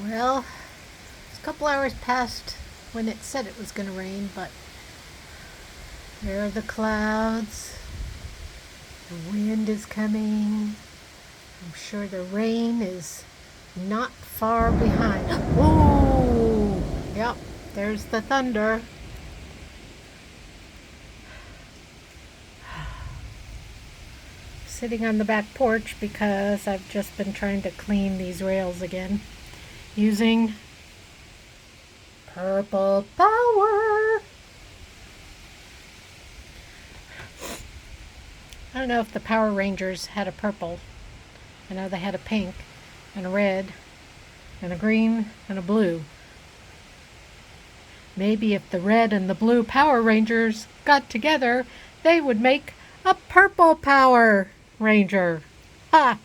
Well, it's a couple hours past when it said it was going to rain, but there are the clouds. The wind is coming. I'm sure the rain is not far behind. Oh, yep, there's the thunder. Sitting on the back porch because I've just been trying to clean these rails again using purple power. I don't know if the Power Rangers had a purple. I know they had a pink and a red and a green and a blue. Maybe if the red and the blue Power Rangers got together, they would make a purple Power Ranger. Ha!